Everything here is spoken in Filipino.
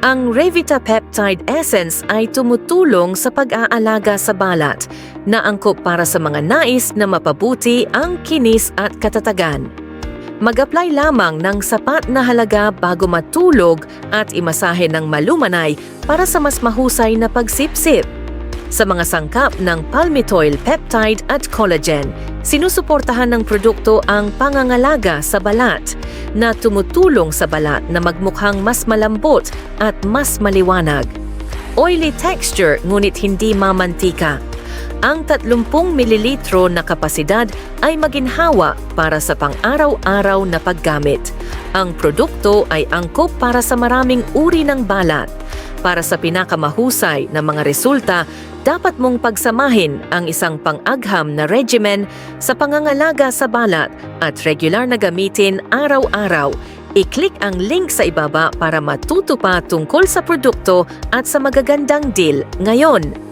Ang Revita Peptide Essence ay tumutulong sa pag-aalaga sa balat na angkop para sa mga nais na mapabuti ang kinis at katatagan. Mag-apply lamang ng sapat na halaga bago matulog at imasahe ng malumanay para sa mas mahusay na pagsipsip. Sa mga sangkap ng palmitoyl peptide at collagen, sinusuportahan ng produkto ang pangangalaga sa balat na tumutulong sa balat na magmukhang mas malambot at mas maliwanag. Oily texture ngunit hindi mamantika. Ang 30 ml na kapasidad ay maginhawa para sa pang-araw-araw na paggamit. Ang produkto ay angkop para sa maraming uri ng balat. Para sa pinakamahusay na mga resulta, dapat mong pagsamahin ang isang pang-agham na regimen sa pangangalaga sa balat at regular na gamitin araw-araw. I-click ang link sa ibaba para matuto pa tungkol sa produkto at sa magagandang deal ngayon.